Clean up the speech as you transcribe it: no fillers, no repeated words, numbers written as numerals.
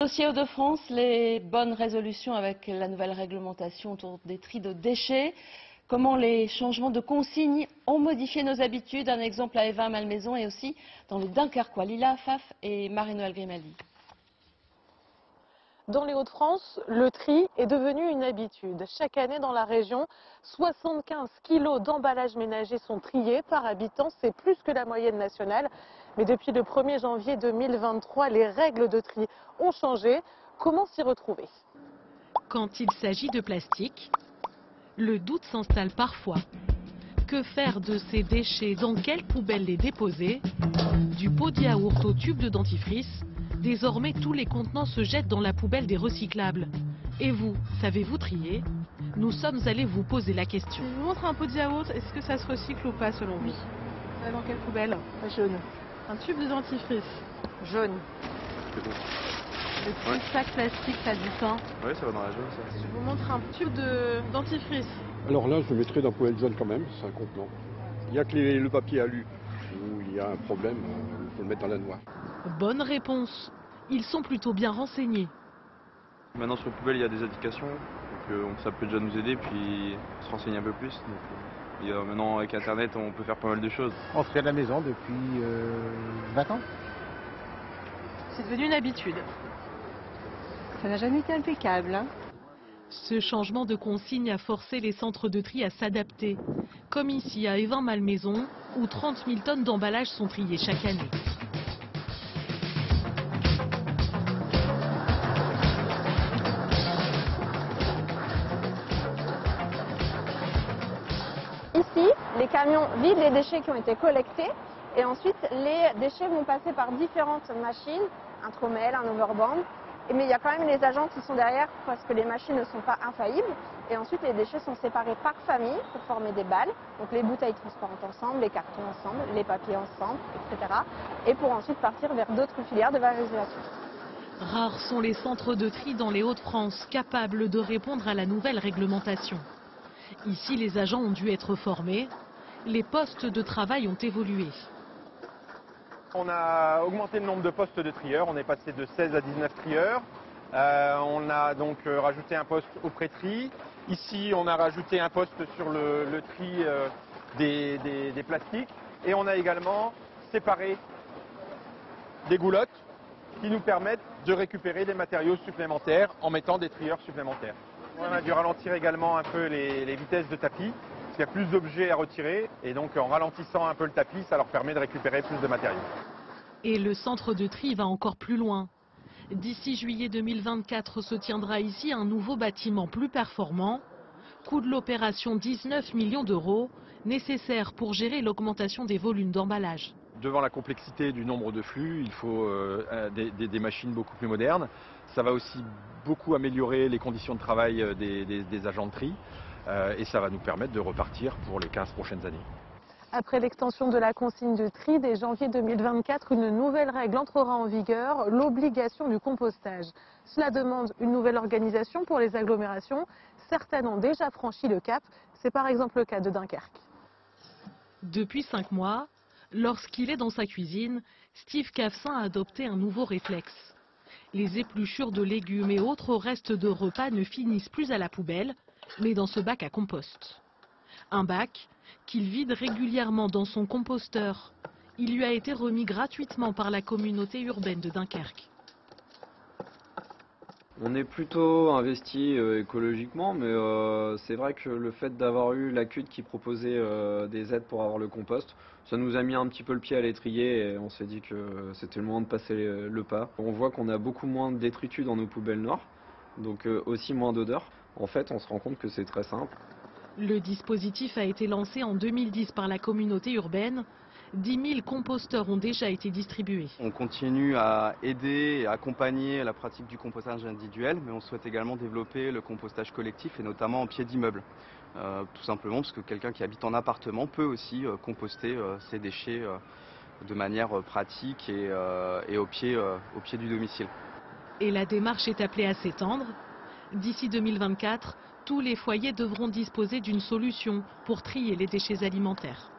Aussi Hauts-de-France, les bonnes résolutions avec la nouvelle réglementation autour des tris de déchets. Comment les changements de consignes ont modifié nos habitudes. Un exemple à Évin-Malmaison et aussi dans le Dunkerquois. Lila Affaf et Marie-Noëlle Grimaldi. Dans les Hauts-de-France, le tri est devenu une habitude. Chaque année dans la région, 75 kilos d'emballages ménagers sont triés par habitant. C'est plus que la moyenne nationale. Mais depuis le 1er janvier 2023, les règles de tri ont changé. Comment s'y retrouver? Quand il s'agit de plastique, le doute s'installe parfois. Que faire de ces déchets? Dans quelle poubelle les déposer? Du pot de yaourt au tube de dentifrice, désormais tous les contenants se jettent dans la poubelle des recyclables. Et vous, savez-vous trier? Nous sommes allés vous poser la question. Je vous montre un pot de yaourt, est-ce que ça se recycle ou pas selon vous? Ça va dans quelle poubelle? Jaune. Un tube de dentifrice? Jaune. Le petit sac plastique, ça a du pain. Oui, ça va dans la jaune, ça. Je vous montre un tube de dentifrice. Alors là, je le mettrai dans la poubelle jaune quand même, c'est un contenant. Il n'y a que le papier alu où il y a un problème, il faut le mettre dans la noire. Bonne réponse. Ils sont plutôt bien renseignés. Maintenant sur les poubelles, il y a des indications, donc ça peut déjà nous aider, puis se renseigner un peu plus. Et maintenant avec Internet, on peut faire pas mal de choses. On se fait à la maison depuis 20 ans. C'est devenu une habitude. Ça n'a jamais été impeccable, hein. Ce changement de consigne a forcé les centres de tri à s'adapter. Comme ici à Évin-Malmaison, où 30 000 tonnes d'emballages sont triées chaque année. Ici, les camions vident les déchets qui ont été collectés et ensuite les déchets vont passer par différentes machines, un trommel, un overband. Mais il y a quand même les agents qui sont derrière parce que les machines ne sont pas infaillibles. Et ensuite, les déchets sont séparés par famille pour former des balles. Donc les bouteilles transparentes ensemble, les cartons ensemble, les papiers ensemble, etc. Et pour ensuite partir vers d'autres filières de valorisation. Rares sont les centres de tri dans les Hauts-de-France capables de répondre à la nouvelle réglementation. Ici, les agents ont dû être formés. Les postes de travail ont évolué. On a augmenté le nombre de postes de trieurs, on est passé de 16 à 19 trieurs. On a donc rajouté un poste au pré-tri. Ici, on a rajouté un poste sur le tri des plastiques. Et on a également séparé des goulottes qui nous permettent de récupérer des matériaux supplémentaires en mettant des trieurs supplémentaires. On a dû ralentir également un peu les vitesses de tapis. Il y a plus d'objets à retirer et donc en ralentissant un peu le tapis, ça leur permet de récupérer plus de matériaux. Et le centre de tri va encore plus loin. D'ici juillet 2024 se tiendra ici un nouveau bâtiment plus performant. Coût de l'opération 19 millions d'euros, nécessaire pour gérer l'augmentation des volumes d'emballage. Devant la complexité du nombre de flux, il faut des machines beaucoup plus modernes. Ça va aussi beaucoup améliorer les conditions de travail des agents de tri. Et ça va nous permettre de repartir pour les 15 prochaines années. Après l'extension de la consigne de tri, dès janvier 2024, une nouvelle règle entrera en vigueur, l'obligation du compostage. Cela demande une nouvelle organisation pour les agglomérations. Certaines ont déjà franchi le cap. C'est par exemple le cas de Dunkerque. Depuis 5 mois, lorsqu'il est dans sa cuisine, Steve Cafsin a adopté un nouveau réflexe. Les épluchures de légumes et autres restes de repas ne finissent plus à la poubelle, mais dans ce bac à compost. Un bac qu'il vide régulièrement dans son composteur. Il lui a été remis gratuitement par la communauté urbaine de Dunkerque. On est plutôt investi écologiquement, mais c'est vrai que le fait d'avoir eu la CUD qui proposait des aides pour avoir le compost, ça nous a mis un petit peu le pied à l'étrier et on s'est dit que c'était le moment de passer le pas. On voit qu'on a beaucoup moins de détritus dans nos poubelles noires, donc aussi moins d'odeur. En fait, on se rend compte que c'est très simple. Le dispositif a été lancé en 2010 par la communauté urbaine. 10 000 composteurs ont déjà été distribués. On continue à aider et accompagner la pratique du compostage individuel, mais on souhaite également développer le compostage collectif et notamment en pied d'immeuble. Tout simplement parce que quelqu'un qui habite en appartement peut aussi composter ses déchets de manière pratique et au pied du domicile. Et la démarche est appelée à s'étendre. D'ici 2024, tous les foyers devront disposer d'une solution pour trier les déchets alimentaires.